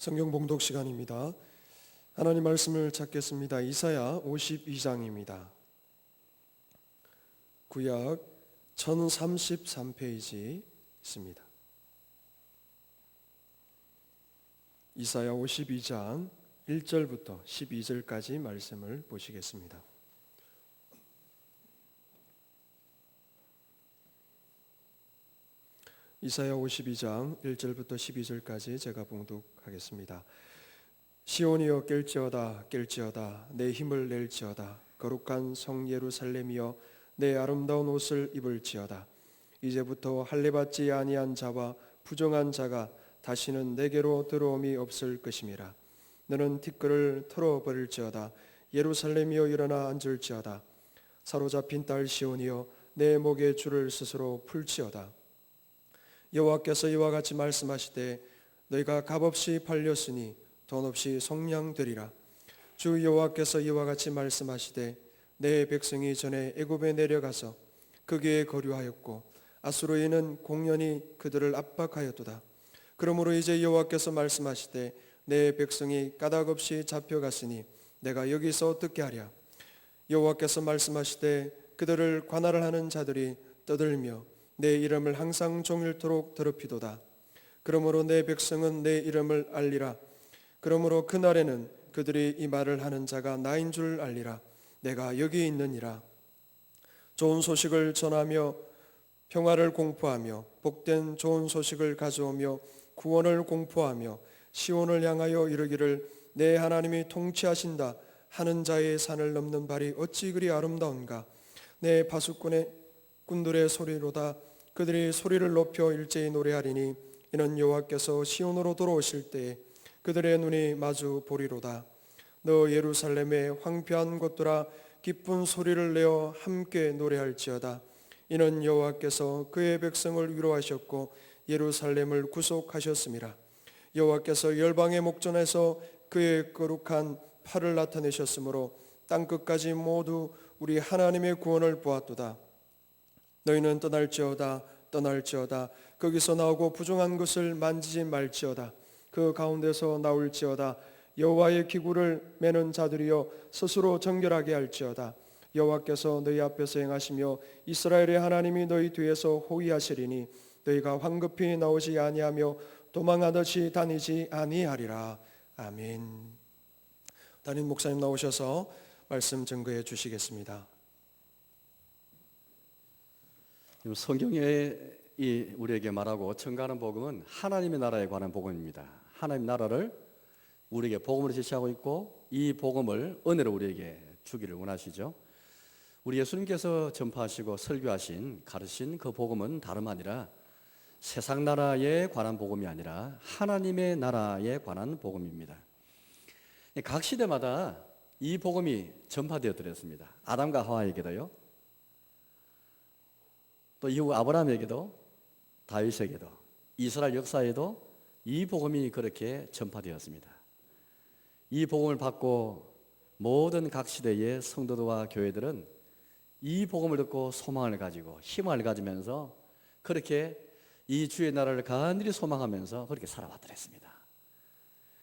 성경 봉독 시간입니다. 하나님 말씀을 찾겠습니다. 이사야 52장입니다. 구약 1033페이지 있습니다. 이사야 52장 1절부터 12절까지 말씀을 보시겠습니다. 이사야 52장 1절부터 12절까지 제가 봉독하겠습니다. 시온이여 깰지어다 깰지어다 내 힘을 낼지어다 거룩한 성 예루살렘이여 내 아름다운 옷을 입을지어다. 이제부터 할례받지 아니한 자와 부정한 자가 다시는 내게로 들어옴이 없을 것임이라. 너는 티끌을 털어버릴지어다 예루살렘이여 일어나 앉을지어다. 사로잡힌 딸 시온이여 내 목에 줄을 스스로 풀지어다. 여호와께서 이와 같이 말씀하시되 너희가 값없이 팔렸으니 돈 없이 속량되리라. 주 여호와께서 이와 같이 말씀하시되 내 백성이 전에 애굽에 내려가서 거기에 거류하였고 아수르인은 공연히 그들을 압박하였도다. 그러므로 이제 여호와께서 말씀하시되 내 백성이 까닭없이 잡혀갔으니 내가 여기서 어떻게 하랴. 여호와께서 말씀하시되 그들을 관할을 하는 자들이 떠들며 내 이름을 항상 종일토록 더럽히도다. 그러므로 내 백성은 내 이름을 알리라. 그러므로 그날에는 그들이 이 말을 하는 자가 나인 줄 알리라. 내가 여기 있느니라. 좋은 소식을 전하며 평화를 공포하며 복된 좋은 소식을 가져오며 구원을 공포하며 시온을 향하여 이르기를 내 하나님이 통치하신다 하는 자의 산을 넘는 발이 어찌 그리 아름다운가. 내 바수꾼의 꾼들의 소리로다. 그들이 소리를 높여 일제히 노래하리니 이는 여호와께서 시온으로 돌아오실 때에 그들의 눈이 마주 보리로다. 너 예루살렘의 황폐한 곳들아 기쁜 소리를 내어 함께 노래할지어다. 이는 여호와께서 그의 백성을 위로하셨고 예루살렘을 구속하셨음이라. 여호와께서 열방의 목전에서 그의 거룩한 팔을 나타내셨으므로 땅끝까지 모두 우리 하나님의 구원을 보았도다. 너희는 떠날지어다 거기서 나오고 부정한 것을 만지지 말지어다. 그 가운데서 나올지어다. 여호와의 기구를 매는 자들이여 스스로 정결하게 할지어다. 여호와께서 너희 앞에서 행하시며 이스라엘의 하나님이 너희 뒤에서 호위하시리니 너희가 황급히 나오지 아니하며 도망하듯이 다니지 아니하리라. 아멘. 담임 목사님 나오셔서 말씀 증거해 주시겠습니다. 성경에 우리에게 말하고 전가하는 복음은 하나님의 나라에 관한 복음입니다. 하나님 나라를 우리에게 복음으로 제시하고 있고 이 복음을 은혜로 우리에게 주기를 원하시죠. 우리 예수님께서 전파하시고 설교하신 가르친 그 복음은 다름 아니라 세상 나라에 관한 복음이 아니라 하나님의 나라에 관한 복음입니다. 각 시대마다 이 복음이 전파되어드렸습니다. 아담과 하와에게도요. 또 이후 아브라함에게도 다윗에게도 이스라엘 역사에도 이 복음이 그렇게 전파되었습니다. 이 복음을 받고 모든 각 시대의 성도들과 교회들은 이 복음을 듣고 소망을 가지고 희망을 가지면서 그렇게 이 주의 나라를 간절히 소망하면서 그렇게 살아왔더랬습니다.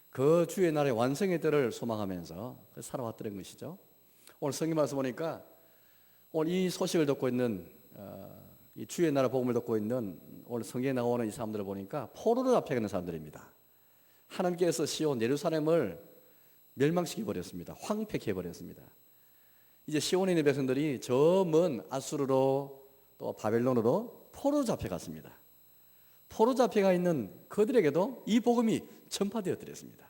그 주의 나라의 완성의 때를 소망하면서 살아왔더란 것이죠. 오늘 성경 말씀 보니까 오늘 이 소식을 듣고 있는 이 주의 나라 복음을 듣고 있는 오늘 성경에 나오는 이 사람들을 보니까 포로로 잡혀가는 사람들입니다. 하나님께서 시온 예루살렘을 멸망시켜 버렸습니다. 황폐케 버렸습니다. 이제 시온에 있는 백성들이 저 먼 아수르로 또 바벨론으로 포로 잡혀갔습니다. 포로 잡혀가 있는 그들에게도 이 복음이 전파되어드렸습니다.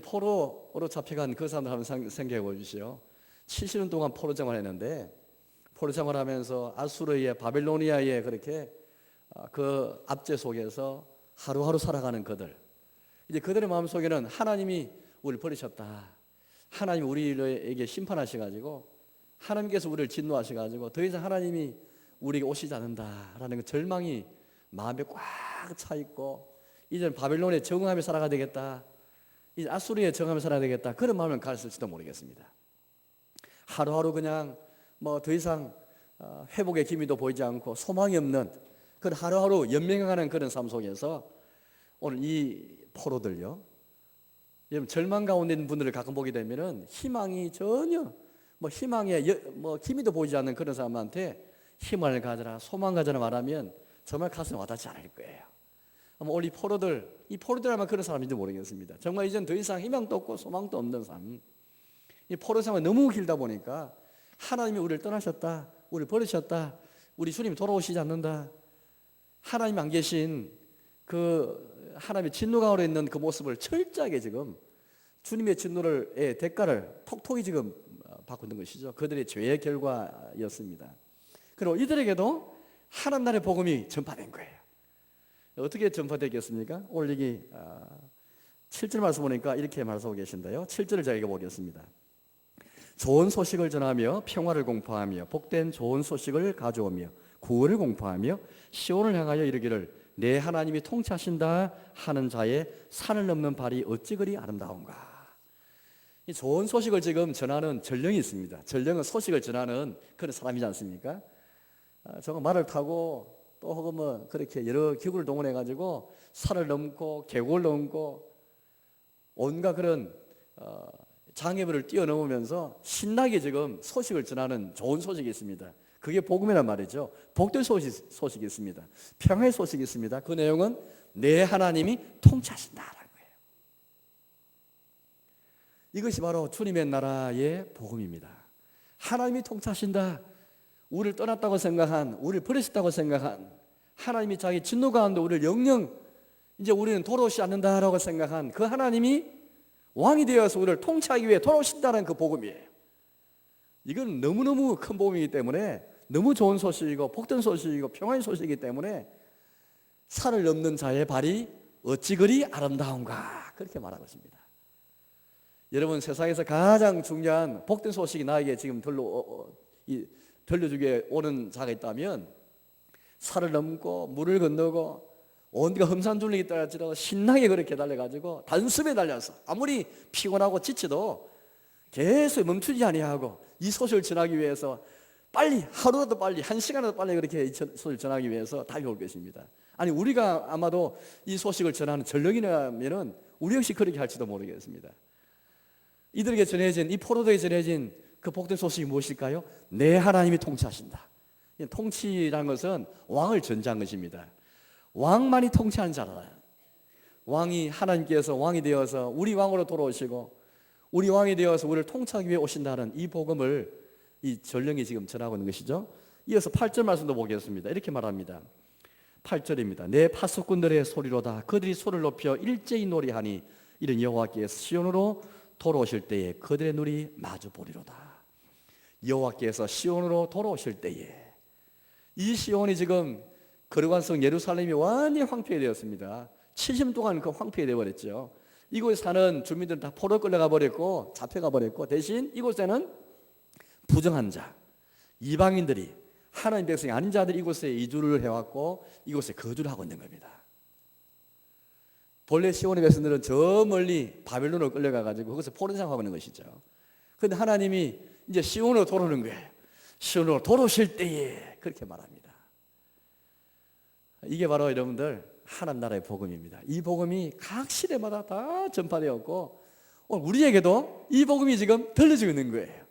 포로로 잡혀간 그 사람들 한번 생각해 보십시오. 70년 동안 포로 생활했는데 포로 생활하면서 아수르의 바벨로니아의 그렇게 그 압제 속에서 하루하루 살아가는 그들. 이제 그들의 마음속에는 하나님이 우리를 버리셨다. 하나님이 우리에게 심판하셔가지고 하나님께서 우리를 진노하셔가지고 더 이상 하나님이 우리에게 오시지 않는다라는 그 절망이 마음에 꽉 차 있고 이제는 바벨론에 적응하며 살아가야 되겠다. 이제 아수르에 적응하며 살아야 되겠다. 그런 마음을 가졌을지도 모르겠습니다. 하루하루 그냥 뭐 더 이상 회복의 기미도 보이지 않고 소망이 없는 그런 하루하루 연명해가는 그런 삶 속에서 오늘 이 포로들요. 여러분 절망 가운데 있는 분들을 가끔 보게 되면은 희망이 전혀 희망에 기미도 보이지 않는 그런 사람한테 희망을 가져라, 소망 가져라 말하면 정말 가슴에 와닿지 않을 거예요. 아마 오늘 이 포로들 아마 그런 사람인지 모르겠습니다. 정말 이젠 더 이상 희망도 없고 소망도 없는 삶. 이 포로 생활이 너무 길다 보니까 하나님이 우리를 떠나셨다, 우리를 버리셨다, 우리 주님이 돌아오시지 않는다, 하나님 안 계신 그 하나님의 진노 가운데 있는 그 모습을 철저하게 지금 주님의 진노의 대가를 톡톡히 지금 받고 있는 것이죠. 그들의 죄의 결과였습니다. 그리고 이들에게도 하나님 나라의 복음이 전파된 거예요. 어떻게 전파되겠습니까? 오늘 여기 7절 말씀 보니까 이렇게 말씀하고 계신데요. 7절을 제가 읽어보겠습니다. 좋은 소식을 전하며 평화를 공포하며 복된 좋은 소식을 가져오며 구원을 공포하며 시온을 향하여 이르기를 내 하나님이 통치하신다 하는 자의 산을 넘는 발이 어찌 그리 아름다운가. 이 좋은 소식을 지금 전하는 전령이 있습니다. 전령은 소식을 전하는 그런 사람이지 않습니까? 저거 말을 타고 또 혹은 그렇게 여러 기구를 동원해 가지고 산을 넘고 계곡을 넘고 온갖 그런 장애물을 뛰어넘으면서 신나게 지금 소식을 전하는 좋은 소식이 있습니다. 그게 복음이란 말이죠. 복된 소식이 있습니다. 평화의 소식이 있습니다. 그 내용은 내 하나님이 통치하신다라는 거예요. 이것이 바로 주님의 나라의 복음입니다. 하나님이 통치하신다. 우리를 떠났다고 생각한, 우리를 버리셨다고 생각한, 하나님이 자기 진노 가운데 우리를 영영 이제 우리는 돌아오지 않는다라고 생각한 그 하나님이 왕이 되어서 우리를 통치하기 위해 돌아오신다는 그 복음이에요. 이건 너무너무 큰 복음이기 때문에 너무 좋은 소식이고 복된 소식이고 평화의 소식이기 때문에 산을 넘는 자의 발이 어찌 그리 아름다운가 그렇게 말하고 있습니다. 여러분 세상에서 가장 중요한 복된 소식이 나에게 지금 들려주게 오는 자가 있다면 산을 넘고 물을 건너고 온데가 험산둘리기 따라지라도 신나게 그렇게 달려가지고 단숨에 달려서 아무리 피곤하고 지쳐도 계속 멈추지 아니하고 이 소식을 전하기 위해서 빨리 하루라도 빨리 한 시간이라도 빨리 그렇게 이 소식을 전하기 위해서 달려올 것입니다. 아니 우리가 아마도 이 소식을 전하는 전령이라면은 우리 역시 그렇게 할지도 모르겠습니다. 이들에게 전해진 이 포로들에게 전해진 그 복된 소식이 무엇일까요? 내 하나님이 통치하신다. 통치라는 것은 왕을 전제한 것입니다. 왕만이 통치하는 자라. 왕이 하나님께서 왕이 되어서 우리 왕으로 돌아오시고 우리 왕이 되어서 우리를 통치하기 위해 오신다는 이 복음을 이 전령이 지금 전하고 있는 것이죠. 이어서 8절 말씀도 보겠습니다. 이렇게 말합니다. 8절입니다. 내 파수꾼들의 소리로다. 그들이 소리를 높여 일제히 노래하니 이는 여호와께서 시온으로 돌아오실 때에 그들의 눈이 마주 보리로다. 여호와께서 시온으로 돌아오실 때에 이 시온이 지금 거룩한 성 예루살렘이 완전히 황폐되었습니다. 70년 동안 그 황폐되어 버렸죠. 이곳에 사는 주민들은 다 포로 끌려가 버렸고 잡혀가 버렸고 대신 이곳에는 부정한 자, 이방인들이 하나님 백성이 아닌 자들이 이곳에 이주를 해왔고 이곳에 거주를 하고 있는 겁니다. 본래 시온의 백성들은 저 멀리 바벨론으로 끌려가 가지고 거기서 포로 생활하고 있는 것이죠. 그런데 하나님이 이제 시온으로 돌아오는 거예요. 시온으로 돌아오실 때에 그렇게 말합니다. 이게 바로 여러분들 하나님 나라의 복음입니다. 이 복음이 각 시대마다 다 전파되었고 오늘 우리에게도 이 복음이 지금 들려지고 있는 거예요.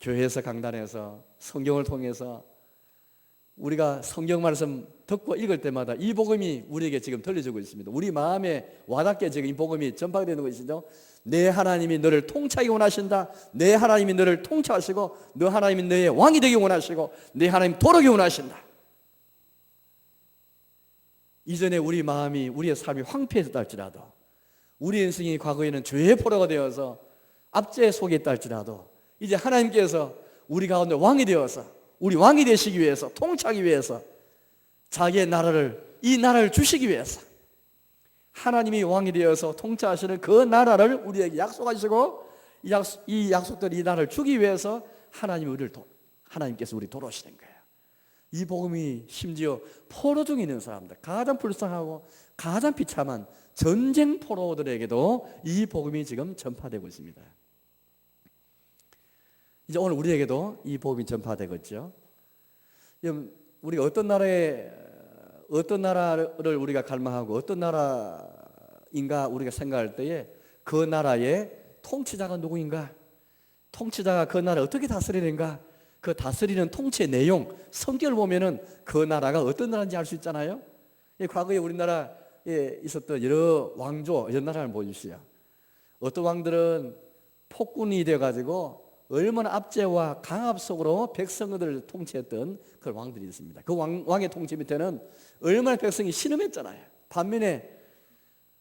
교회에서 강단에서 성경을 통해서 우리가 성경 말씀 듣고 읽을 때마다 이 복음이 우리에게 지금 들려지고 있습니다. 우리 마음에 와닿게 지금 이 복음이 전파되는 것이죠. 내 하나님이 너를 통치하기 원하신다. 내 하나님이 너를 통치하시고 너 하나님이 너의 왕이 되기 원하시고 내 하나님 돌아오기 원하신다. 이전에 우리 마음이 우리의 삶이 황폐했다 할지라도 우리 인생이 과거에는 죄의 포로가 되어서 압제 속에 있다 할지라도 이제 하나님께서 우리 가운데 왕이 되어서 우리 왕이 되시기 위해서 통치하기 위해서 자기의 나라를 이 나라를 주시기 위해서 하나님이 왕이 되어서 통치하시는 그 나라를 우리에게 약속하시고 이 약속들 이 나라를 주기 위해서 하나님께서 우리 돌아오시는 거예요. 이 복음이 심지어 포로 중에 있는 사람들 가장 불쌍하고 가장 비참한 전쟁 포로들에게도 이 복음이 지금 전파되고 있습니다. 이제 오늘 우리에게도 이 복음이 전파되겠죠. 우리가 어떤 나라를 우리가 갈망하고 어떤 나라를 우리가 생각할 때에 그 나라의 통치자가 누구인가? 통치자가 그 나라를 어떻게 다스리는가? 그 다스리는 통치의 내용, 성격을 보면은 그 나라가 어떤 나라인지 알 수 있잖아요. 과거에 우리나라에 있었던 여러 왕조, 여러 나라를 보십시오. 어떤 왕들은 폭군이 되어가지고 얼마나 압제와 강압 속으로 백성들을 통치했던 그런 왕들이 있습니다. 그 왕의 통치 밑에는 얼마나 백성이 신음했잖아요. 반면에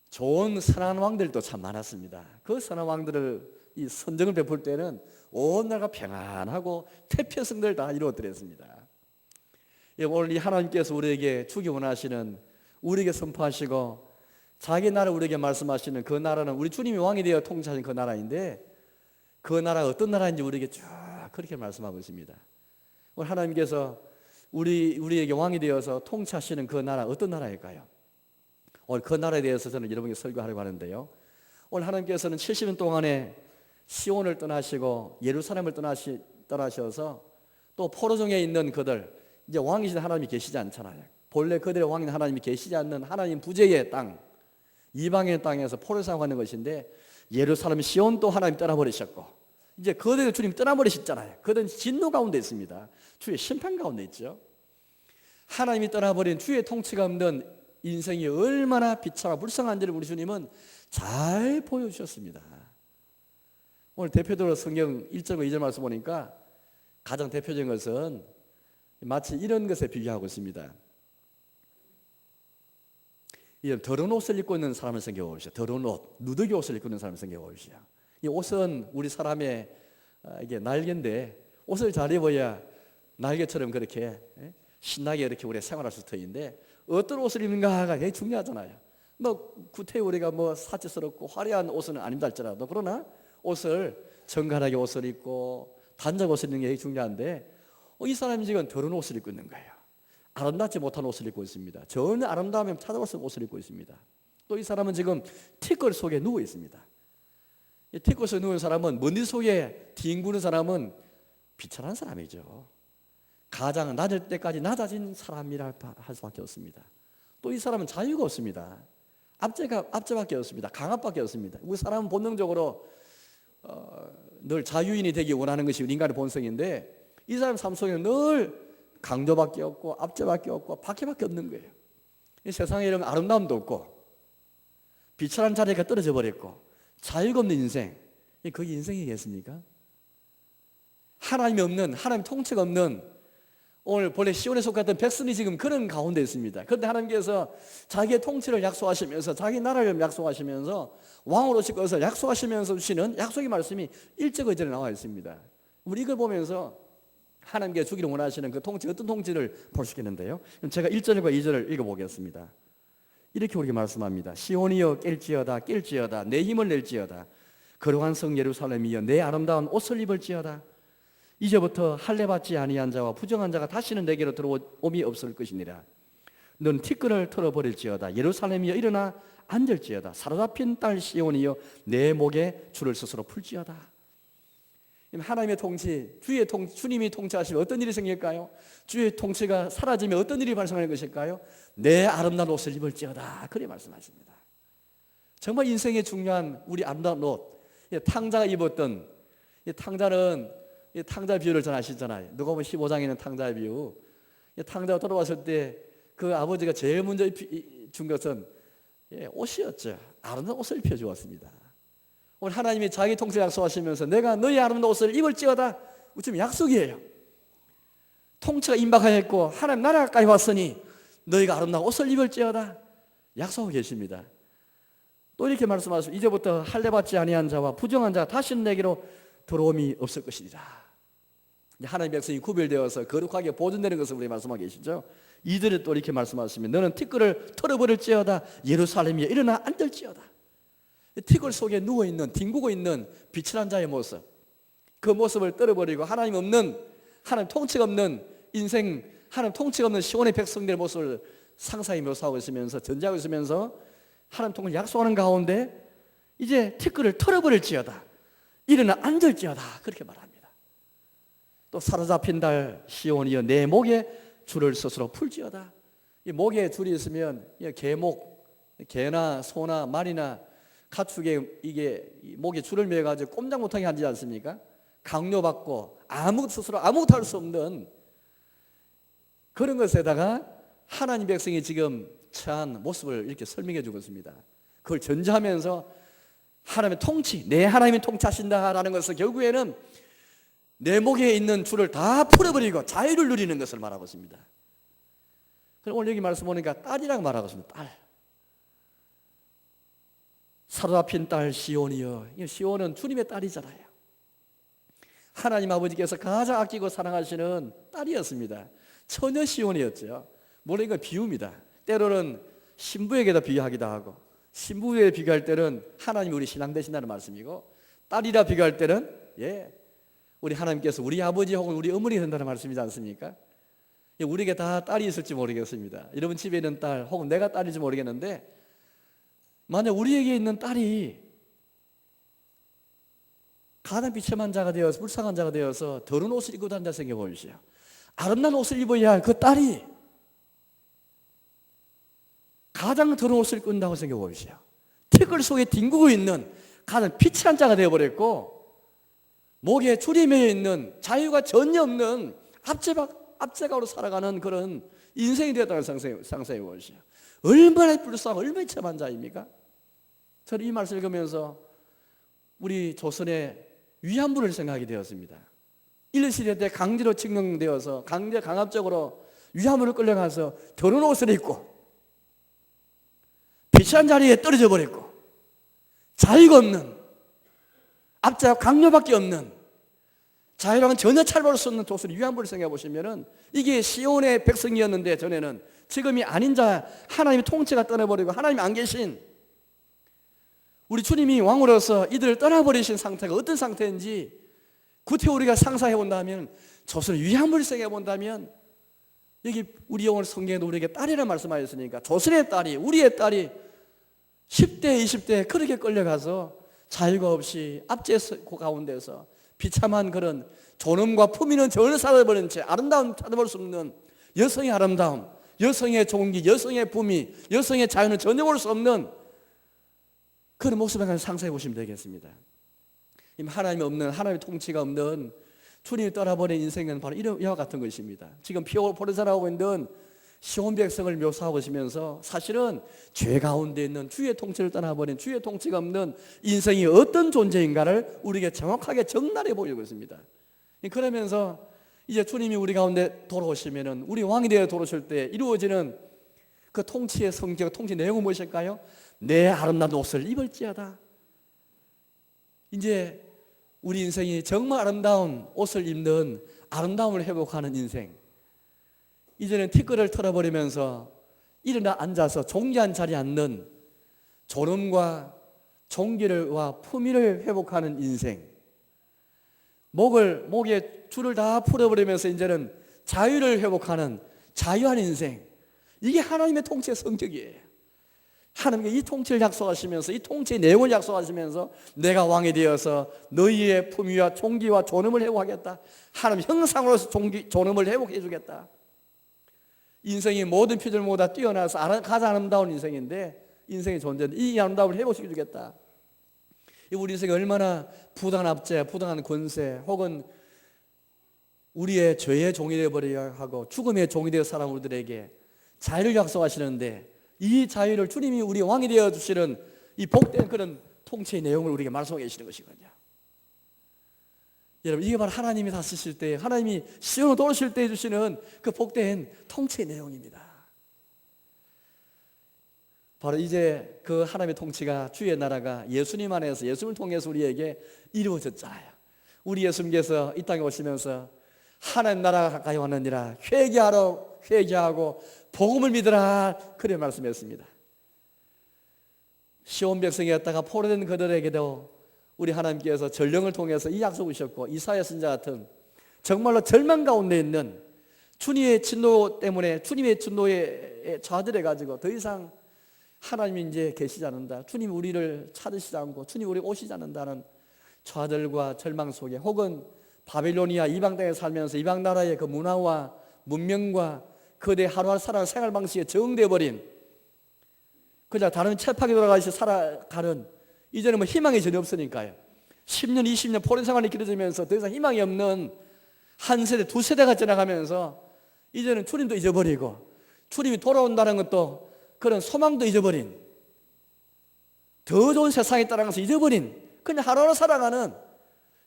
좋은 선한 왕들도 참 많았습니다. 그 선한 왕들을 이 선정을 베풀 때는 온 나라가 평안하고 태평성들 다 이루어드렸습니다. 오늘 이 하나님께서 우리에게 주기 원하시는, 우리에게 선포하시고 자기 나라 우리에게 말씀하시는 그 나라는 우리 주님이 왕이 되어 통치하신 그 나라인데, 그 나라가 어떤 나라인지 우리에게 쭉 그렇게 말씀하고 있습니다. 오늘 하나님께서 우리에게 왕이 되어서 통치하시는 그 나라 어떤 나라일까요? 오늘 그 나라에 대해서 저는 여러분에게 설교하려고 하는데요. 오늘 하나님께서는 70년 동안에 시온을 떠나시고 예루살렘을 떠나셔서 또 포로정에 있는 그들, 이제 왕이신 하나님이 계시지 않잖아요. 본래 그들의 왕인 하나님이 계시지 않는 하나님 부재의 땅, 이방의 땅에서 포로 생활하는 것인데, 예루살렘 시온도 하나님 떠나버리셨고 이제 그들을 주님 떠나버리셨잖아요. 그들은 진노 가운데 있습니다. 주의 심판 가운데 있죠. 하나님이 떠나버린 주의 통치가 없는 인생이 얼마나 비참하고 불쌍한지를 우리 주님은 잘 보여주셨습니다. 오늘 대표적으로 성경 1절과 2절 말씀 보니까 가장 대표적인 것은 마치 이런 것에 비교하고 있습니다. 더러운 옷을 입고 있는 사람을 생각해 보십시오. 더러운 옷, 누더기 옷을 입고 있는 사람을 생각해 보십시오. 이 옷은 우리 사람의 이게 날개인데, 옷을 잘 입어야 날개처럼 그렇게 신나게 이렇게 우리가 생활할 수 있는데, 어떤 옷을 입는가가 굉장히 중요하잖아요. 구태여 우리가 사치스럽고 화려한 옷은 안 입다 할지라도, 그러나 옷을 정갈하게 옷을 입고 단정 옷을 입는 게 굉장히 중요한데, 이 사람이 지금 더러운 옷을 입고 있는 거예요. 아름답지 못한 옷을 입고 있습니다. 전혀 아름다움에 찾아올 수 없는 옷을 입고 있습니다. 또 이 사람은 지금 티끌 속에 누워 있습니다. 이 티끌 속에 누운 사람은, 먼지 속에 뒹구는 사람은 비천한 사람이죠. 가장 낮을 때까지 낮아진 사람이라 할 수밖에 없습니다. 또 이 사람은 자유가 없습니다. 압제밖에 없습니다. 강압밖에 없습니다. 우리 사람은 본능적으로 늘 자유인이 되기 원하는 것이 인간의 본성인데, 이 사람 삶 속에는 늘 강조밖에 없고 압제밖에 없고 박해밖에 없는 거예요. 이 세상에 이런 아름다움도 없고 비천한 자리가 떨어져 버렸고 자유가 없는 인생, 그게 인생이겠습니까? 하나님이 없는, 하나님 통치가 없는, 오늘 본래 시온에 속했던 백성이 지금 그런 가운데 있습니다. 그런데 하나님께서 자기의 통치를 약속하시면서, 자기 나라를 약속하시면서, 왕으로 오실 것을 약속하시면서 주시는 약속의 말씀이 1절 2절에 나와 있습니다. 우리 이걸 보면서 하나님께서 주기를 원하시는 그 통치, 어떤 통치를 볼 수 있겠는데요. 제가 1절과 2절을 읽어보겠습니다. 이렇게 우리에게 말씀합니다. 시온이여 깰지어다, 깰지어다, 내 힘을 낼지어다. 거룩한 성 예루살렘이여 내 아름다운 옷을 입을지어다. 이제부터 할례받지 아니한 자와 부정한 자가 다시는 내게로 들어옴이 없을 것이니라. 넌 티끌을 털어버릴지어다. 예루살렘이여 일어나 앉을지어다. 사로잡힌 딸 시온이여 내 목에 줄을 스스로 풀지어다. 하나님의 통치, 주님이 통치하시면 어떤 일이 생길까요? 주의 통치가 사라지면 어떤 일이 발생할 것일까요? 내 아름다운 옷을 입을지어다. 그렇게 말씀하십니다. 정말 인생에 중요한 우리 아름다운 옷, 탕자가 입었던, 탕자는 탕자 비유를 잘 아시잖아요. 누가복음 15장에 있는 탕자 비유. 탕자가 돌아왔을 때 그 아버지가 제일 먼저 준 것은 옷이었죠. 아름다운 옷을 입혀주었습니다. 오늘 하나님이 자기 통치를 약속하시면서 내가 너희 아름다운 옷을 입을지어다. 지금 약속이에요. 통치가 임박하였고 하나님 나라 가까이 왔으니 너희가 아름다운 옷을 입을지어다. 약속하고 계십니다. 또 이렇게 말씀하십니다. 이제부터 할례받지 아니한 자와 부정한 자가 다시는 내게로 들어옴이 없을 것이니라. 하나님 백성이 구별되어서 거룩하게 보존되는 것을 우리 말씀하고 계시죠. 이들이 또 이렇게 말씀하시면 너는 티끌을 털어버릴지어다. 예루살렘이여 일어나 앉을지어다. 티끌 속에 누워있는, 뒹구고 있는 비천한 자의 모습, 그 모습을 떨어버리고 하나님 없는, 하나님 통치가 없는 인생, 하나님 통치가 없는 시온의 백성들의 모습을 상상히 묘사하고 있으면서, 전제하고 있으면서 하나님 통치를 약속하는 가운데 이제 티끌을 털어버릴지어다. 일어나 앉을지어다. 그렇게 말합니다. 또 사로잡힌 달 시온이여 내 목에 줄을 스스로 풀지어다. 이 목에 줄이 있으면 개목, 개나 소나 말이나 가축에 이게 목에 줄을 매가지고 꼼짝 못하게 하지 않습니까? 강요받고 스스로 아무것도 할 수 없는 그런 것에다가 하나님 백성이 지금 처한 모습을 이렇게 설명해 주고 있습니다. 그걸 전제하면서 하나님의 통치, 내 하나님이 통치하신다라는 것은 결국에는 내 목에 있는 줄을 다 풀어버리고 자유를 누리는 것을 말하고 있습니다. 그럼 오늘 여기 말씀 보니까 딸이라고 말하고 있습니다. 딸. 사로잡힌 딸 시온이여. 시온은 주님의 딸이잖아요. 하나님 아버지께서 가장 아끼고 사랑하시는 딸이었습니다. 처녀 시온이었죠. 물론 이건 비유입니다. 때로는 신부에게도 비유하기도 하고, 신부에 비교할 때는 하나님이 우리 신랑 되신다는 말씀이고, 딸이라 비교할 때는 우리 하나님께서 우리 아버지 혹은 우리 어머니 된다는 말씀이지 않습니까? 우리에게 다 딸이 있을지 모르겠습니다. 여러분 집에 있는 딸 혹은 내가 딸인지 모르겠는데, 만약 우리에게 있는 딸이 가장 비참한 자가 되어서 불쌍한 자가 되어서 더러운 옷을 입고 다닌다 생각해 보십시오. 아름다운 옷을 입어야 할 그 딸이 가장 더러운 옷을 입고 있다고 생각해 보십시오. 티끌 속에 뒹구고 있는 가장 비참한 자가 되어버렸고, 목에 줄이 매여 있는 자유가 전혀 없는 압제각으로 살아가는 그런 인생이 되었다는 상상해 보십시오. 얼마나 불쌍하고 얼마나 참한 자입니까? 저는 이 말씀을 읽으면서 우리 조선의 위안부를 생각하게 되었습니다. 일시대 때 강제로 징용되어서 강압적으로 위안부를 끌려가서 더러운 옷을 입고 비싼 자리에 떨어져 버렸고, 자유가 없는, 압제와 강요밖에 없는, 자유랑은 전혀 차별할 수 없는 조선의 위안부를 생각해 보시면은 이게 시온의 백성이었는데, 전에는 지금이 아닌 자, 하나님의 통치가 떠나버리고 하나님이 안 계신 우리 주님이 왕으로서 이들을 떠나버리신 상태가 어떤 상태인지 구태 우리가 상상해 본다면, 조선의 위안부를 생각해 본다면, 여기 우리 오늘 성경에도 우리에게 딸이라는 말씀하셨으니까 조선의 딸이, 우리의 딸이 10대 20대에 그렇게 끌려가서 자유가 없이 압제 가운데서 비참한 그런 존엄과 품위는 전혀 사라져버린 채 아름다움 찾아볼 수 없는 여성의 아름다움, 여성의 종기, 여성의 품위, 여성의 자유는 전혀 볼 수 없는 그런 모습을 상상해 보시면 되겠습니다. 하나님이 없는, 하나님의 통치가 없는, 주님이 떠나버린 인생은 바로 이와 같은 것입니다. 지금 포르자라고 있는 시온 백성을 묘사하고 있으면서 사실은 죄 가운데 있는, 주의 통치를 떠나버린, 주의 통치가 없는 인생이 어떤 존재인가를 우리에게 정확하게 적나라해 보이고 있습니다. 그러면서 이제 주님이 우리 가운데 돌아오시면은, 우리 왕이 되어 돌아오실 때 이루어지는 그 통치의 성격, 통치 내용은 무엇일까요? 내 아름다운 옷을 입을지어다. 이제 우리 인생이 정말 아름다운 옷을 입는, 아름다움을 회복하는 인생. 이제는 티끌을 털어버리면서 일어나 앉아서 종기한 자리에 앉는 존엄과 종기와 품위를 회복하는 인생. 목에 줄을 다 풀어버리면서 이제는 자유를 회복하는 자유한 인생. 이게 하나님의 통치의 성격이에요. 하나님께 이 통치를 약속하시면서, 이 통치의 내용을 약속하시면서, 내가 왕이 되어서 너희의 품위와 종기와 존엄을 회복하겠다. 하나님 형상으로서 존엄을 회복해 주겠다. 인생이 모든 피들보다 뛰어나서 가장 아름다운 인생인데, 인생의 존재는 이 아름다움을 회복시켜 주겠다. 우리 인생이 얼마나 부당한 압제, 부당한 권세, 혹은 우리의 죄의 종이 되어버려야 하고 죽음의 종이 되어 살아온 우리들에게 자유를 약속하시는데, 이 자유를 주님이 우리 왕이 되어 주시는 이 복된 그런 통치의 내용을 우리에게 말씀하고 계시는 것이거든요. 여러분, 이게 바로 하나님이 다스리실 때, 하나님이 시온으로 돌아오실 때 해주시는 그 복된 통치의 내용입니다. 바로 이제 그 하나님의 통치가, 주의 나라가 예수님 안에서, 예수님을 통해서 우리에게 이루어졌잖아요. 우리 예수님께서 이 땅에 오시면서 하나님 나라가 가까이 왔느니라, 회개하고 복음을 믿으라, 그래 말씀했습니다. 시온 백성이었다가 포로된 그들에게도 우리 하나님께서 전령을 통해서 이 약속을 주셨고, 이사야 선지자 같은 정말로 절망 가운데 있는 주님의 진노 때문에, 주님의 진노에 좌절해 가지고 더 이상 하나님이 이제 계시지 않는다, 주님이 우리를 찾으시지 않고 주님이 우리 오시지 않는다는 좌절과 절망 속에, 혹은 바빌로니아 이방 땅에 살면서 이방 나라의 그 문화와 문명과 그들의 하루하루 살아가는 생활 방식에 적응되어 버린 그냥 다른 쳇팍에 돌아가서 살아가는, 이제는 뭐 희망이 전혀 없으니까요. 10년, 20년 포린 생활이 길어지면서 더 이상 희망이 없는 한 세대, 두 세대가 지나가면서 이제는 주님도 잊어버리고 주님이 돌아온다는 것도 그런 소망도 잊어버린, 더 좋은 세상에 따라가서 잊어버린 그냥 하루하루 살아가는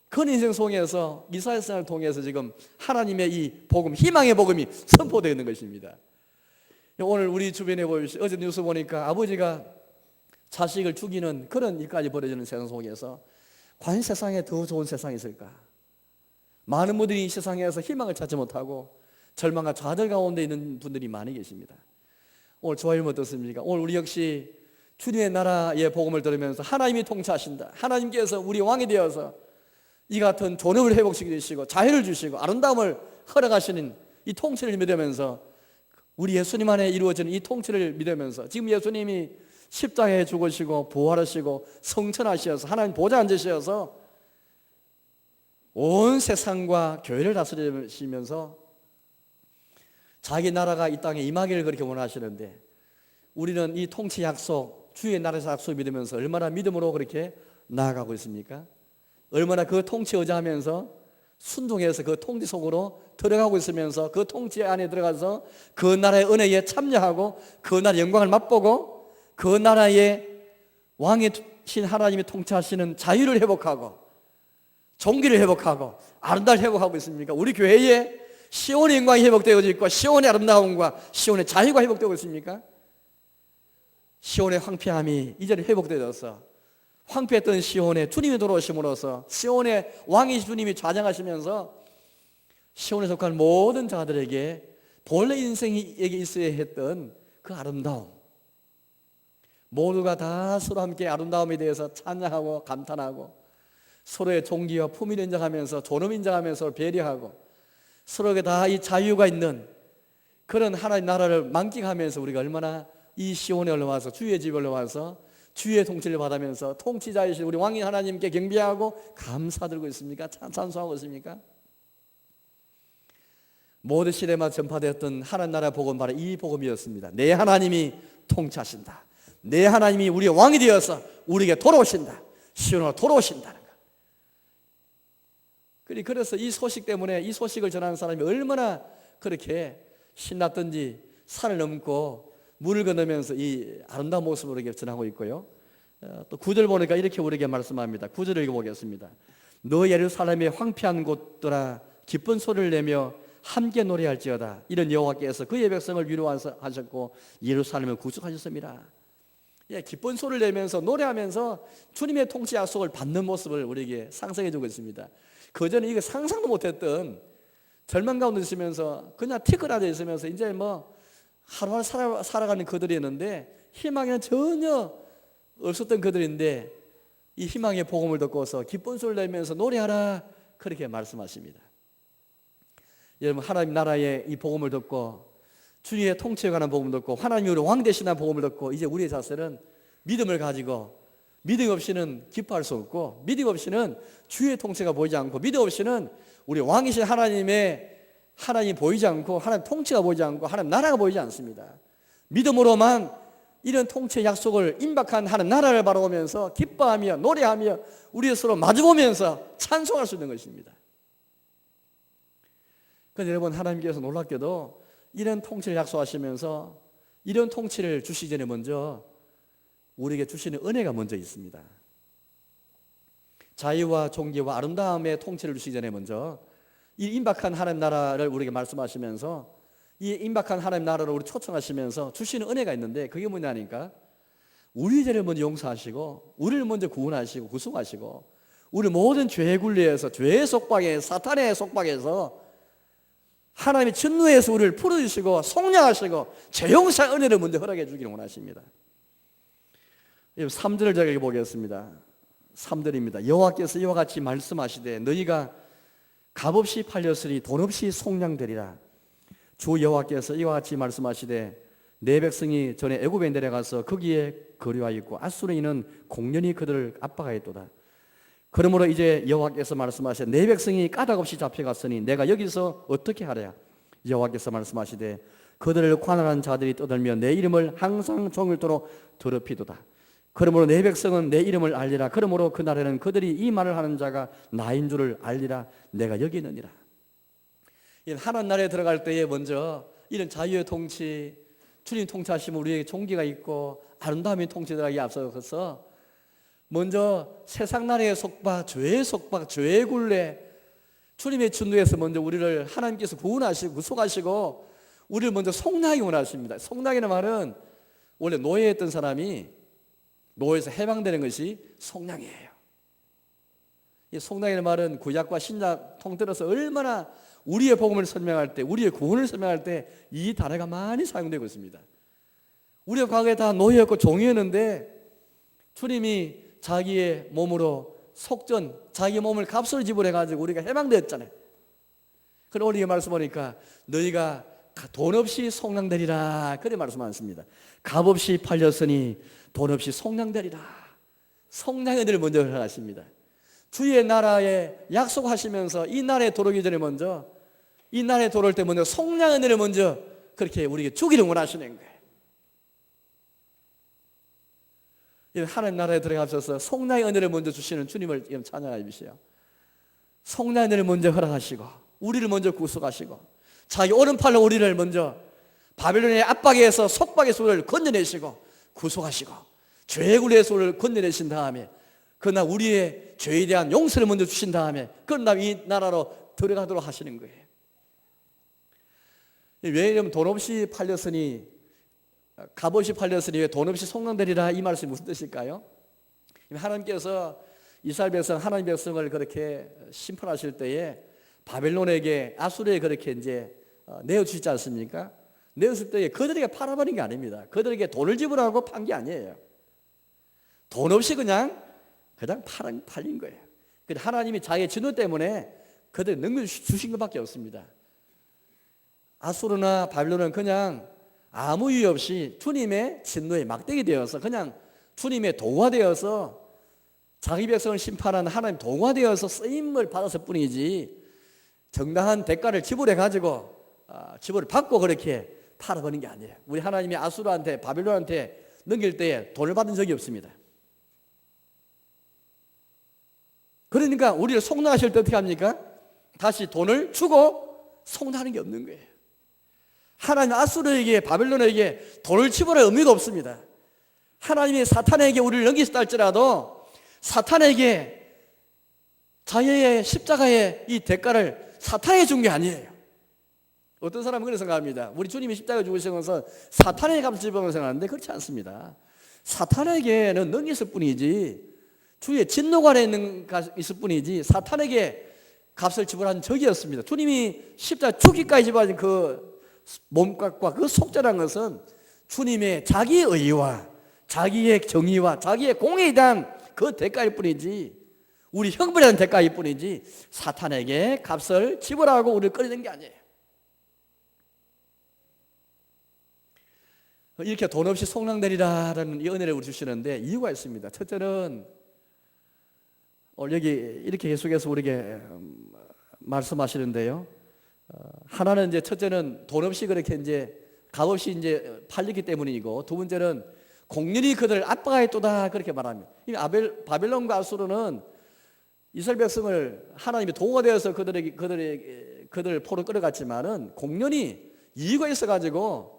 그런 인생 속에서 이사야서를 통해서 지금 하나님의 이 복음, 희망의 복음이 선포되어 있는 것입니다. 오늘 우리 주변에 보십시오. 어제 뉴스 보니까 아버지가 자식을 죽이는 그런 일까지 벌어지는 세상 속에서 과연 세상에 더 좋은 세상이 있을까? 많은 분들이 이 세상에서 희망을 찾지 못하고 절망과 좌절 가운데 있는 분들이 많이 계십니다. 오늘 좋아요 어떻습니까? 오늘 우리 역시 주님의 나라의 복음을 들으면서 하나님이 통치하신다, 하나님께서 우리 왕이 되어서 이 같은 존엄을 회복시키시고 자유를 주시고 아름다움을 허락하시는 이 통치를 믿으면서, 우리 예수님 안에 이루어지는 이 통치를 믿으면서, 지금 예수님이 십자가에 죽으시고 부활하시고 성천하셔서 하나님 보좌 앉으셔서 온 세상과 교회를 다스리시면서 자기 나라가 이 땅에 임하기를 그렇게 원하시는데, 우리는 이 통치 약속, 주의 나라에서 약속 믿으면서 얼마나 믿음으로 그렇게 나아가고 있습니까? 얼마나 그 통치에 의지하면서 순종해서 그 통치 속으로 들어가고 있으면서 그 통치 안에 들어가서 그 나라의 은혜에 참여하고 그 나라의 영광을 맛보고 그 나라의 왕이신 하나님이 통치하시는 자유를 회복하고 종기를 회복하고 아름다움을 회복하고 있습니까? 우리 교회에 시온의 영광이 회복되어 있고 시온의 아름다움과 시온의 자유가 회복되고 있습니까? 시온의 황폐함이 이제는 회복되어서 황폐했던 시온에 주님이 돌아오심으로써 시온의 왕이 주님이 좌정하시면서 시온에 속한 모든 자들에게 본래 인생에게 있어야 했던 그 아름다움, 모두가 다 서로 함께 아름다움에 대해서 찬양하고 감탄하고 서로의 종기와 품위를 인정하면서 존엄 인정하면서 배려하고 서로에게 다 이 자유가 있는 그런 하나님 나라를 만끽하면서 우리가 얼마나 이 시온에 올라와서 주의 집에 올라와서 주의 통치를 받으면서 통치자이신 우리 왕인 하나님께 경배하고 감사드리고 있습니까? 찬송하고 있습니까? 모든 시대마다 전파되었던 하나님 나라 복음, 바로 이 복음이었습니다. 내 하나님이 통치하신다, 내 하나님이 우리의 왕이 되어서 우리에게 돌아오신다, 시온으로 돌아오신다는 것. 그래서 이 소식 때문에, 이 소식을 전하는 사람이 얼마나 그렇게 신났던지 산을 넘고 물을 건너면서 이 아름다운 모습으로 이렇게 전하고 있고요. 또 9절 보니까 이렇게 우리에게 말씀합니다. 9절을 읽어보겠습니다. 너 예루살렘의 황폐한 곳들아 기쁜 소리를 내며 함께 노래할지어다. 이런 여호와께서 그의 백성을 위로하셨고 예루살렘을 구속하셨습니다. 예, 기쁜 소리를 내면서 노래하면서 주님의 통치 약속을 받는 모습을 우리에게 상상해 주고 있습니다. 그전에 이거 상상도 못했던 절망 가운데 있으면서 그냥 티끌어져 있으면서 이제 뭐 하루하루 살아가는 그들이었는데 희망에는 전혀 없었던 그들인데 이 희망의 복음을 듣고서 기쁜 소리를 내면서 노래하라, 그렇게 말씀하십니다. 여러분, 하나님 나라의 이 복음을 듣고 주님의 통치에 관한 복음을 듣고 하나님이 우리 왕 되시는 복음을 듣고 이제 우리의 자세는 믿음을 가지고, 믿음 없이는 기뻐할 수 없고 믿음 없이는 주의 통치가 보이지 않고 믿음 없이는 우리 왕이신 하나님이 보이지 않고 하나님 통치가 보이지 않고 하나님 나라가 보이지 않습니다. 믿음으로만 이런 통치의 약속을 임박한 하나님 나라를 바라보면서 기뻐하며 노래하며 우리 서로 마주보면서 찬송할 수 있는 것입니다. 그런데 여러분, 하나님께서 놀랍게도 이런 통치를 약속하시면서 이런 통치를 주시기 전에 먼저 우리에게 주시는 은혜가 먼저 있습니다. 자유와 종기와 아름다움의 통치를 주시기 전에 먼저 이 임박한 하나님 나라를 우리에게 말씀하시면서 이 임박한 하나님 나라를 우리 초청하시면서 주시는 은혜가 있는데, 그게 뭐냐니까 우리 죄를 먼저 용서하시고 우리를 먼저 구원하시고 구속하시고 우리 모든 죄의 굴레에서, 죄의 속박에, 사탄의 속박에서 하나님의 진노에서 우리를 풀어주시고 속량하시고 재용사 은혜를 먼저 허락해 주기를 원하십니다. 3절을 제가 읽어보겠습니다. 3절입니다. 여호와께서 이와 같이 말씀하시되 너희가 값없이 팔렸으니 돈없이 속량되리라. 주 여호와께서 이와 같이 말씀하시되 내 백성이 전에 애굽에 내려가서 거기에 거류하여 있고 앗수르 인은 공연히 그들을 압박하였도다. 그러므로 이제 여호와께서 말씀하시되 내 백성이 까닭없이 잡혀갔으니 내가 여기서 어떻게 하랴. 여호와께서 말씀하시되 그들을 관할한 자들이 떠들며 내 이름을 항상 종일토록 더럽히도다. 그러므로 내 백성은 내 이름을 알리라. 그러므로 그날에는 그들이 이 말을 하는 자가 나인 줄을 알리라. 내가 여기 있느니라. 하나님 나라에 들어갈 때에 먼저 이런 자유의 통치, 주님 통치하시면 우리에게 종기가 있고 아름다움의 통치들에게 앞서서 먼저 세상 나라의 속박, 죄의 속박, 죄의 굴레, 주님의 진노에서 먼저 우리를 하나님께서 구원하시고 구속하시고 우리를 먼저 속량하기 원하십니다. 속량이라는 말은 원래 노예했던 사람이 노예에서 해방되는 것이 속량이에요. 이 속량이라는 말은 구약과 신약 통틀어서 얼마나 우리의 복음을 설명할 때, 우리의 구원을 설명할 때 이 단어가 많이 사용되고 있습니다. 우리가 과거에 다 노예였고 종이었는데 주님이 자기의 몸으로 속전, 자기 몸을 값으로 지불해가지고 우리가 해방되었잖아요. 그럼 오늘 이 말씀 보니까 너희가 돈 없이 속량되리라 그래 말씀하셨습니다. 값 없이 팔렸으니 돈 없이 속량되리라. 속량의 은혜를 먼저 하십니다. 주의 나라에 약속하시면서 이 나라에 들어오기 전에 먼저 이 나라에 들어올 때 먼저 속량의 은혜를 먼저 그렇게 우리에게 주기를 원하시는 거예요. 하나님 나라에 들어가셔서 속량의 은혜를 먼저 주시는 주님을 지금 찬양해 주시오. 속량의 은혜를 먼저 허락하시고 우리를 먼저 구속하시고 자기 오른팔로 우리를 먼저 바벨론의 압박에서 속박의 소리를 건져내시고 구속하시고 죄의 굴레의 소리를 건져내신 다음에 그러나 우리의 죄에 대한 용서를 먼저 주신 다음에 그러나 이 나라로 들어가도록 하시는 거예요. 왜냐하면 돈 없이 팔렸으니 값 없이 팔렸으니 왜 돈 없이 속량되리라 이 말씀이 무슨 뜻일까요? 하나님께서 이스라엘 백성 하나님 백성을 그렇게 심판하실 때에 바벨론에게 아수르에 그렇게 이제 내어주시지 않습니까? 내었을 때에 그들에게 팔아버린 게 아닙니다. 그들에게 돈을 지불하고 판 게 아니에요. 돈 없이 그냥 팔린 거예요. 하나님이 자기의 진노 때문에 그들을 넘겨주신 것밖에 없습니다. 아수르나 바벨론은 그냥 아무 이유 없이 주님의 진노에 막대기 되어서 그냥 주님의 도구가 되어서 자기 백성을 심판하는 하나님 도구가 되어서 쓰임을 받았을 뿐이지 정당한 대가를 지불해가지고 지불을 받고 그렇게 팔아버린 게 아니에요. 우리 하나님이 아수르한테 바벨론한테 넘길 때에 돈을 받은 적이 없습니다. 그러니까 우리를 속량하실 때 어떻게 합니까? 다시 돈을 주고 속량하는 게 없는 거예요. 하나님 아수르에게 바벨론에게 돈을 지불할 의미가 없습니다. 하나님이 사탄에게 우리를 넘기셨다 할지라도 사탄에게 자기의 십자가의 이 대가를 사탄에게 준 게 아니에요. 어떤 사람은 그렇게 생각합니다. 우리 주님이 십자가에 죽으신 것은 사탄에게 값을 지불하는 생각하는데 그렇지 않습니다. 사탄에게는 넘겼을 뿐이지 주의 진노가 있을 뿐이지 사탄에게 값을 지불한 적이 없습니다. 주님이 십자가 죽기까지 지불하신 그 몸값과 그 속죄라는 것은 주님의 자기의 의와 자기의 정의와 자기의 공의에 대한 그 대가일 뿐이지 우리 형벌에 대한 대가일 뿐이지 사탄에게 값을 지불하고 우리를 끌어낸 게 아니에요. 이렇게 돈 없이 속량되리라는 이 은혜를 우리 주시는데 이유가 있습니다. 첫째는 여기 이렇게 계속해서 우리에게 말씀하시는데요. 하나는 이제 첫째는 돈 없이 그렇게 이제 값 없이 이제 팔리기 때문이고 두 번째는 공렬히 그들을 압박하였도다 그렇게 말합니다. 이 바벨론과 아수르는 이스라엘 백성을 하나님의 도구가 되어서 그들을 포로 끌어갔지만은 공렬히 이유가 있어가지고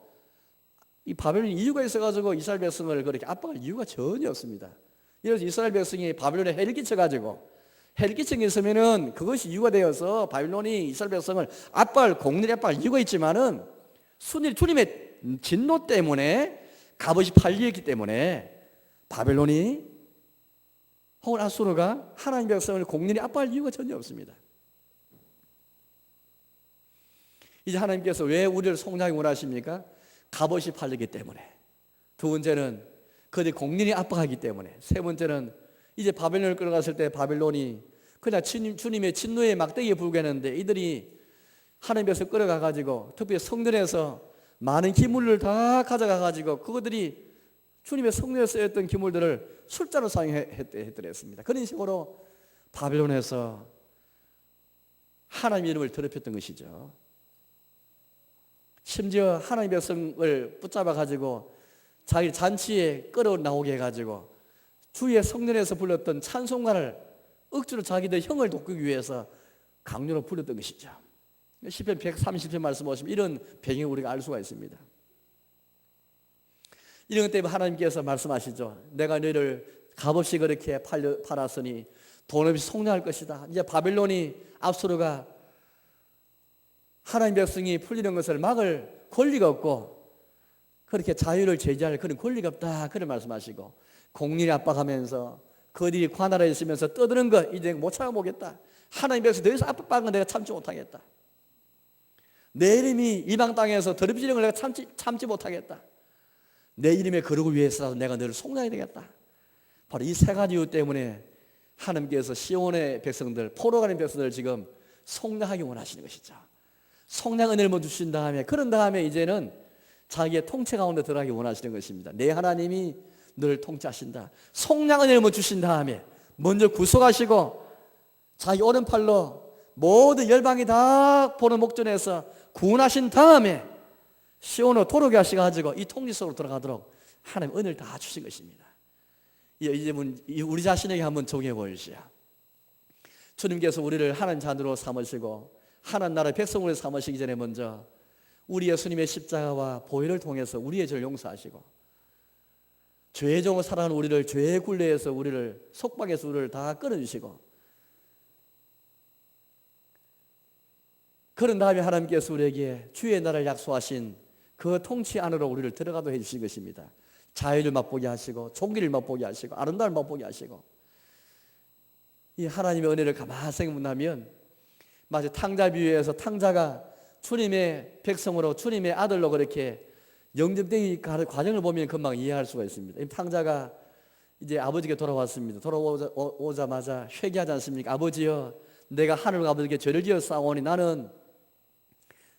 이 바벨론이 이유가 있어가지고 이스라엘 백성을 그렇게 압박할 이유가 전혀 없습니다. 그래서 이스라엘 백성이 바벨론에 해를 끼쳐가지고 해를 끼친 게 있으면은 그것이 이유가 되어서 바벨론이 이스라엘 백성을 공렬히 압박할 이유가 있지만은 순일 주님의 진노 때문에 값없이 팔리었기 때문에 바벨론이 혹은 아수르가 하나님 백성을 공렬히 압박할 이유가 전혀 없습니다. 이제 하나님께서 왜 우리를 속량하기 원하십니까? 값없이 팔리기 때문에. 두 번째는 그들이 공렬히 압박하기 때문에. 세 번째는 이제 바벨론을 끌어갔을 때 바벨론이 그냥 주님의 진노의 막대기에 불과했는데 이들이 하나님 백성 끌어가가지고 특별히 성전에서 많은 기물을 다 가져가가지고 그것들이 주님의 성전에 쓰였던 기물들을 술자로 사용했더랬습니다. 그런 식으로 바벨론에서 하나님 이름을 더럽혔던 것이죠. 심지어 하나님의 백성을 붙잡아 가지고 자기 잔치에 끌어 나오게 해가지고 주의 성전에서 불렀던 찬송가를 억지로 자기들 형을 돕기 위해서 강요로 불렀던 것이죠. 시편 130편 말씀 보시면 이런 배경을 우리가 알 수가 있습니다. 이런 것 때문에 하나님께서 말씀하시죠. 내가 너희를 값없이 그렇게 팔았으니 돈 없이 속량할 것이다. 이제 바벨론이 압수로가 하나님 백성이 풀리는 것을 막을 권리가 없고 그렇게 자유를 제지할 그런 권리가 없다. 그런 말씀하시고 공리를 압박하면서 그들이 관할에 있으면서 떠드는 것 이제 못 참아보겠다. 하나님 백성 더 이상 압박받는 건 내가 참지 못하겠다. 내 이름이 이방 땅에서 더럽히는 걸 내가 참지 못하겠다. 내 이름의 거룩을 위해서라도 내가 너를 속량해야 되겠다. 바로 이 세 가지 이유 때문에 하나님께서 시온의 백성들, 포로가는 백성들을 지금 속량하기 원하시는 것이죠. 속량 은혜를 먼저 주신 다음에 그런 다음에 이제는 자기의 통치 가운데 들어가기 원하시는 것입니다. 내 하나님이 너를 통치하신다. 속량 은혜를 먼저 주신 다음에 먼저 구속하시고 자기 오른팔로 모든 열방이 다 보는 목전에서 구원하신 다음에 시온으로 돌아오게 하셔가지고 이 통치 속으로 들어가도록 하나님 은혜를 다 주신 것입니다. 이제 우리 자신에게 한번 적용해 보십시오. 주님께서 우리를 하나님 자녀로 삼으시고 하나님 나라의 백성으로 삼으시기 전에 먼저 우리 예수님의 십자가와 보혈을 통해서 우리의 죄를 용서하시고 죄의 종으로 살아가는 우리를 죄의 굴레에서 우리를 속박에서 우리를 다 끊어주시고 그런 다음에 하나님께서 우리에게 주의 나라를 약속하신 그 통치 안으로 우리를 들어가도록 해주신 것입니다. 자유를 맛보게 하시고 종기를 맛보게 하시고 아름다움을 맛보게 하시고 이 하나님의 은혜를 가만히 생각하면 마치 탕자 비유에서 탕자가 주님의 백성으로 주님의 아들로 그렇게 영접되기 과정을 보면 금방 이해할 수가 있습니다. 탕자가 이제 아버지께 돌아왔습니다. 돌아오자마자 회개하지 않습니까? 아버지여 내가 하늘 아버지께 죄를 지어 싸우니 나는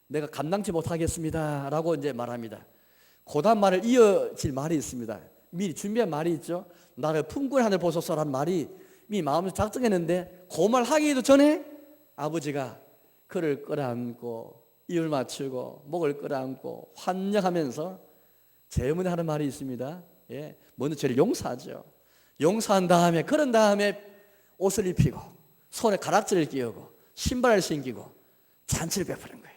내가 감당치 못하겠습니다 라고 이제 말합니다. 그 다음 말을 이어질 말이 있습니다. 미리 준비한 말이 있죠. 나를 품꾼 하늘 보소서라는 말이 이미 마음에서 작정했는데 그 말 하기도 전에 아버지가 그를 끌어안고 입을 맞추고 목을 끌어안고 환영하면서 제일 먼저 하는 말이 있습니다. 예, 먼저 죄를 용서하죠. 용서한 다음에 그런 다음에 옷을 입히고 손에 가락지를 끼우고 신발을 신기고 잔치를 베푸는 거예요.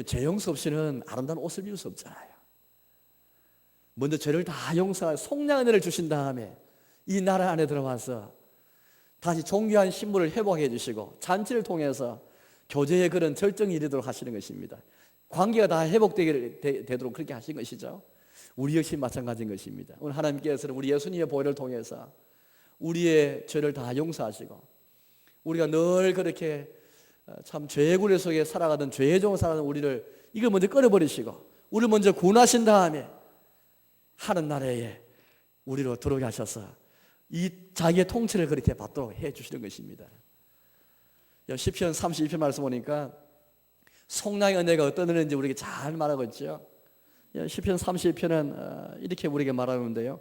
죄 용서 없이는 아름다운 옷을 입을 수 없잖아요. 먼저 죄를 다 용서하고 속량 은혜를 주신 다음에 이 나라 안에 들어와서 다시 존귀한 신분을 회복해 주시고 잔치를 통해서 교제의 그런 절정이 이르도록 하시는 것입니다. 관계가 다 회복되도록 그렇게 하신 것이죠. 우리 역시 마찬가지인 것입니다. 오늘 하나님께서는 우리 예수님의 보혈을 통해서 우리의 죄를 다 용서하시고 우리가 늘 그렇게 참 죄의 굴레 속에 살아가던 죄의 종으로 살아가는 우리를 이걸 먼저 끊어버리시고 우리를 먼저 구원하신 다음에 하는 나라에 우리로 들어오게 하셔서 이 자기의 통치를 그렇게 받도록 해주시는 것입니다. 시편 32편 말씀 보니까 속량의 은혜가 어떤 은혜인지 우리에게 잘 말하고 있죠. 시편 32편은 이렇게 우리에게 말하는데요.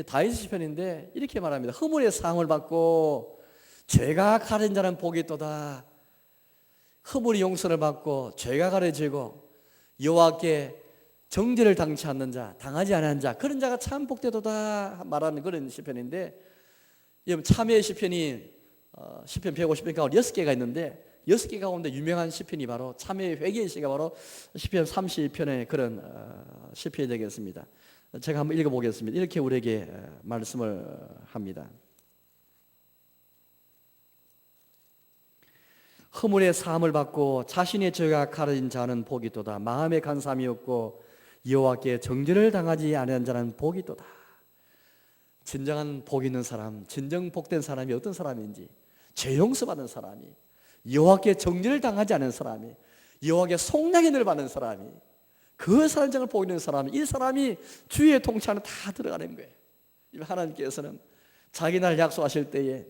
다윗 시편인데 이렇게 말합니다. 허물의 사함을 받고 죄가 가린 자는 복이 있도다. 허물이 용서를 받고 죄가 가려지고 여호와께 정죄를 당치 않는 자, 당하지 않은 자, 그런 자가 참 복되도다 말하는 그런 시편인데, 참회의 시편이 시편 150편 가운데 6개가 있는데 6개 가운데 유명한 시편이 바로 참회의 회개의 시가 바로 시편 32편의 그런 시편이 되겠습니다. 제가 한번 읽어보겠습니다. 이렇게 우리에게 말씀을 합니다. 허물의 사함을 받고 자신의 죄가 가려진 자는 복이 있도다. 마음의 간사함이 없고 여호와께 정죄를 당하지 않은 자는 복이 있도다. 진정한 복 있는 사람, 진정 복된 사람이 어떤 사람인지, 죄 용서받은 사람이, 여호와께 정죄를 당하지 않은 사람이, 여호와께 속량의 늘 받는 사람이, 그 사람을 복 있는 사람이, 이 사람이 주의 통치 안에 다 들어가는 거예요. 하나님께서는 자기 날 약속하실 때에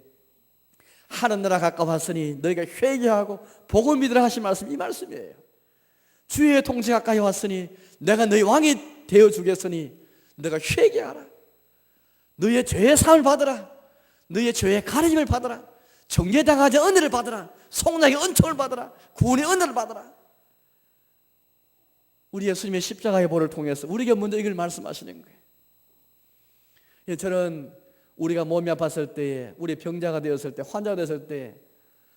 하는 나라 가까웠으니 너희가 회개하고 복을 믿으라 하신 말씀, 이 말씀이에요. 주의 통치 가까이 왔으니 내가 너희 왕이 되어주겠으니 너가 회개하라. 너희의 죄의 사함을 받으라. 너희의 죄의 가르침을 받으라. 정죄당하지 은혜를 받으라. 속량의 은총을 받으라. 구원의 은혜를 받으라. 우리 예수님의 십자가의 보를 통해서 우리에게 먼저 이걸 말씀하시는 거예요. 저는 우리가 몸이 아팠을 때에, 우리 병자가 되었을 때, 환자가 되었을 때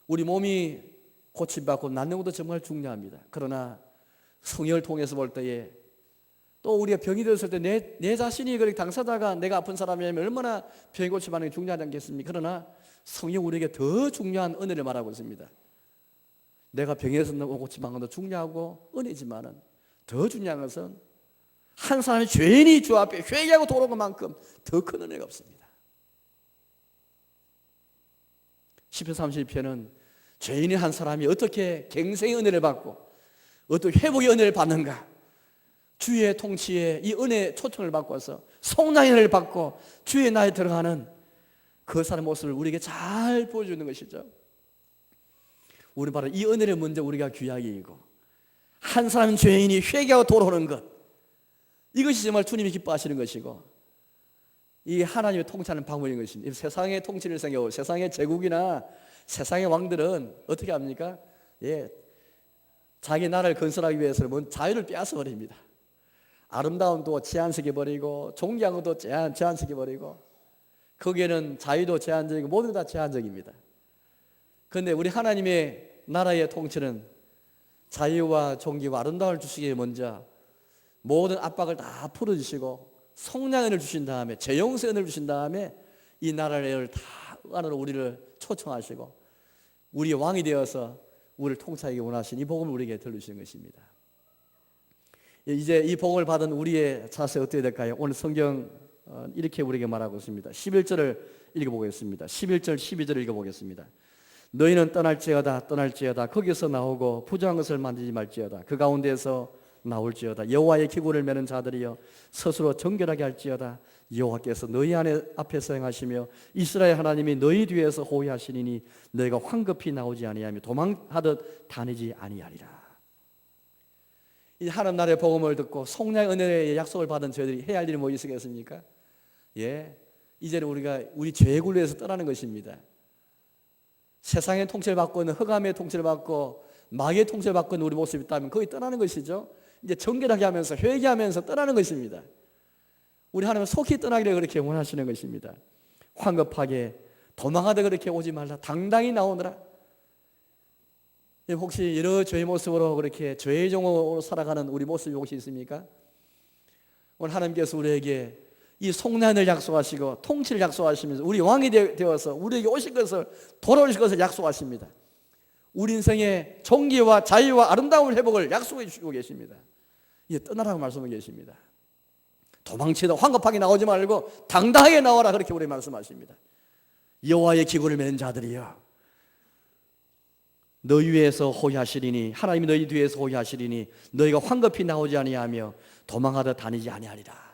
우리 몸이 고침받고 낫는 것도 정말 중요합니다. 그러나 성령을 통해서 볼 때에 또 우리가 병이 되었을 때 내 자신이 그렇게 당사자가 내가 아픈 사람이라면 얼마나 병이 고침받는 게 중요하지 않겠습니까? 그러나 성령 우리에게 더 중요한 은혜를 말하고 있습니다. 내가 병에서 고침받는 것도 중요하고 은혜지만은 더 중요한 것은 한 사람이 죄인이 주 앞에 회개하고 돌아온 것만큼 더 큰 은혜가 없습니다. 시편 32편은 죄인이 한 사람이 어떻게 갱생의 은혜를 받고 어떻게 회복의 은혜를 받는가, 주의 통치에 이 은혜의 초청을 받고서 속량의 은혜를 받고 주의 나에 들어가는 그 사람의 모습을 우리에게 잘 보여주는 것이죠. 우리 바로 이 은혜를 먼저 우리가 귀하게 여기고 한 사람 죄인이 회개하고 돌아오는 것, 이것이 정말 주님이 기뻐하시는 것이고 이 하나님의 통치하는 방법인 것입니다. 세상의 통치를 생각하고 세상의 제국이나 세상의 왕들은 어떻게 합니까? 자기 나라를 건설하기 위해서는 자유를 빼앗아 버립니다. 아름다움도 제한시켜버리고 존귀한 것도 제한시켜버리고 거기에는 자유도 제한적이고 모든 다 제한적입니다. 그런데 우리 하나님의 나라의 통치는 자유와 존귀와 아름다움을 주시기 위해 먼저 모든 압박을 다 풀어주시고 속량의 은혜를 주신 다음에 재용서의 은혜를 주신 다음에 이 나라를 다 안으로 우리를 초청하시고 우리의 왕이 되어서 우리를 통치하기 원하신 이 복음을 우리에게 들려주시는 것입니다. 이제 이 복음을 받은 우리의 자세 어떻게 될까요? 오늘 성경 이렇게 우리에게 말하고 있습니다. 11절을 읽어보겠습니다. 11절 12절을 읽어보겠습니다. 너희는 떠날지어다 거기서 나오고 부정한 것을 만지지 말지어다. 그 가운데에서 나올지어다. 여호와의 기구를 매는 자들이여 스스로 정결하게 할지어다. 여호와께서 너희 앞에서 행하시며 이스라엘 하나님이 너희 뒤에서 호위하시니니 너희가 황급히 나오지 아니하며 도망하듯 다니지 아니하리라. 이 하나님 나라의 복음을 듣고 속량의 은혜의 약속을 받은 저희들이 해야 할 일이 뭐 있겠습니까? 이제는 우리가 우리 죄의 굴레에서 떠나는 것입니다. 세상의 통치를 받고 있는 흑암의 통치를 받고 마귀의 통치를 받고 있는 우리 모습이 있다면 거기 떠나는 것이죠. 이제 정결하게 하면서 회개하면서 떠나는 것입니다. 우리 하나님은 속히 떠나기를 그렇게 원하시는 것입니다. 황급하게 도망하다 그렇게 오지 말라. 당당히 나오느라. 혹시 여러 죄의 모습으로 그렇게 죄의 종으로 살아가는 우리 모습이 혹시 있습니까? 오늘 하나님께서 우리에게 이 속량을 약속하시고 통치를 약속하시면서 우리 왕이 되어서 우리에게 오실 것을 돌아오실 것을 약속하십니다. 우리 인생의 존귀와 자유와 아름다움을 회복을 약속해 주시고 계십니다. 이제 떠나라고 말씀하고 계십니다. 도망치다 황급하게 나오지 말고 당당하게 나와라 그렇게 우리 말씀하십니다. 여호와의 기구를 매는 자들이여 너희 위에서 호위하시리니 하나님이 너희 뒤에서 호위하시리니 너희가 황급히 나오지 아니하며 도망하다 다니지 아니하리라.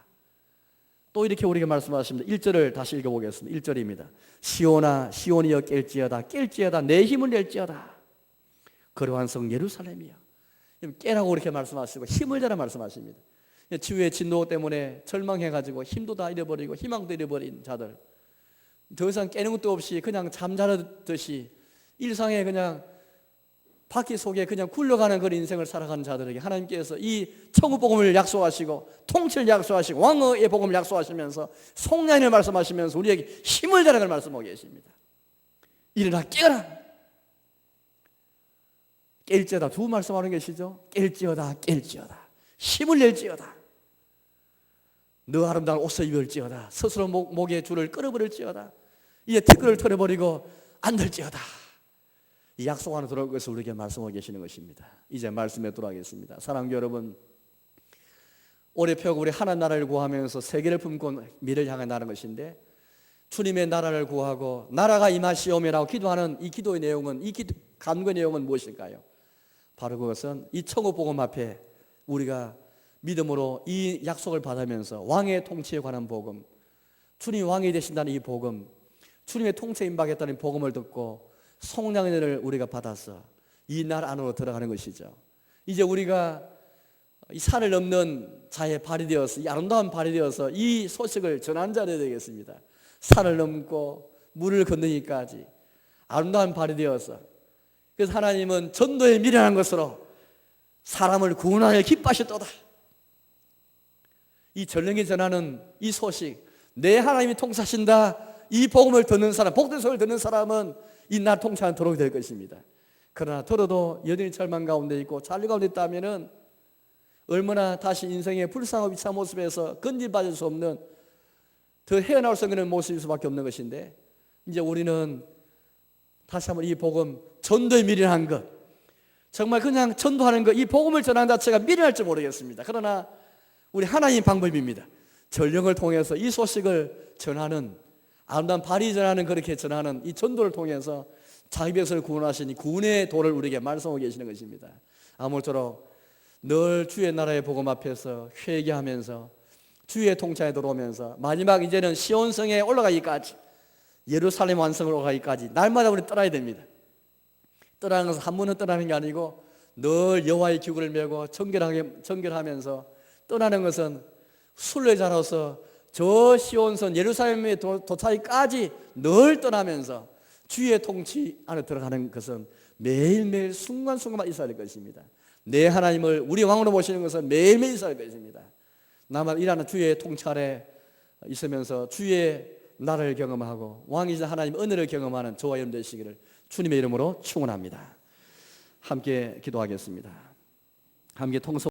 또 이렇게 우리에게 말씀하십니다. 1절을 다시 읽어보겠습니다. 1절입니다. 시온이여 깰지어다 내 힘을 낼지어다. 거룩한 성 예루살렘이여. 깨라고 이렇게 말씀하시고 힘을 내라 말씀하십니다. 치유의 진노 때문에 절망해가지고 힘도 다 잃어버리고 희망도 잃어버린 자들, 더 이상 깨는 것도 없이 그냥 잠자르듯이 일상에 그냥 바퀴 속에 그냥 굴러가는 그런 인생을 살아가는 자들에게 하나님께서 이 천국 복음을 약속하시고 통치를 약속하시고 왕의 복음을 약속하시면서 속량을 말씀하시면서 우리에게 힘을 내라는 걸 말씀하고 계십니다. 일어나 깨어라. 깰지어다 두 말씀하는 것이죠. 깰지어다 힘을 낼지어다. 너 아름다운 옷을 입을지어다. 스스로 목에 줄을 끌어버릴지어다. 이제 티끌을 털어버리고 앉을지어다. 이 약속 안에 들어올 것을 우리에게 말씀하고 계시는 것입니다. 이제 말씀에 돌아가겠습니다. 사랑하는 여러분, 올해 펴고 우리 하나님 나라를 구하면서 세계를 품고 미래를 향해 나가는 것인데 주님의 나라를 구하고 나라가 임하시오며라고 기도하는 이 기도의 내용은 간구의 내용은 무엇일까요? 바로 그것은 이 천국 복음 앞에 우리가 믿음으로 이 약속을 받으면서 왕의 통치에 관한 복음, 주님이 왕이 되신다는 이 복음, 주님의 통치에 임하겠다는 복음을 듣고 속량의 은혜를 우리가 받아서 이 나라 안으로 들어가는 것이죠. 이제 우리가 이 산을 넘는 자의 발이 되어서 이 아름다운 발이 되어서 이 소식을 전한 자가 되겠습니다. 산을 넘고 물을 건너기까지 아름다운 발이 되어서, 그래서 하나님은 전도에 미련한 것으로 사람을 구원하여 기뻐하셨도다. 이 전령이 전하는 이 소식, 내 하나님이 통치하신다, 이 복음을 듣는 사람, 복된 소리를 듣는 사람은 이 나 통치하는 도록이 될 것입니다. 그러나 들어도 여전히 절망 가운데 있고 잔류 가운데 있다면 얼마나 다시 인생의 불쌍하고 비참한 모습에서 건진받을 수 없는, 더 헤어나올 수 없는 모습일 수밖에 없는 것인데, 이제 우리는 다시 한번 이 복음, 전도에 미련한 것, 정말 그냥 전도하는 것, 이 복음을 전하는 자체가 미련할지 모르겠습니다. 그러나 우리 하나님 방법입니다. 전령을 통해서 이 소식을 전하는, 아름다운 발이 전하는, 그렇게 전하는 이 전도를 통해서 자기 백성을 구원하시니 구원의 도를 우리에게 말씀하고 계시는 것입니다. 아무쪼록 늘 주의 나라의 복음 앞에서 회개하면서 주의 통치에 들어오면서 마지막 이제는 시온성에 올라가기까지, 예루살렘 완성을 올라가기까지 날마다 우리 떠나야 됩니다. 떠나는 것은 한 번은 떠나는 게 아니고 늘 여호와의 기구를 메고 정결하면서 떠나는 것은 순례자로서 저 시온성 예루살렘에 도착하기까지 늘 떠나면서 주의 통치 안에 들어가는 것은 매일매일 순간순간만 있어야 될 것입니다. 내 하나님을 우리 왕으로 모시는 것은 매일매일 있어야 될 것입니다. 나만 일하는 주의 통치 아래 있으면서 주의 나라를 경험하고 왕이신 하나님의 은혜를 경험하는 저와 여러분 되시기를 주님의 이름으로 축원합니다. 함께 기도하겠습니다. 함께 통성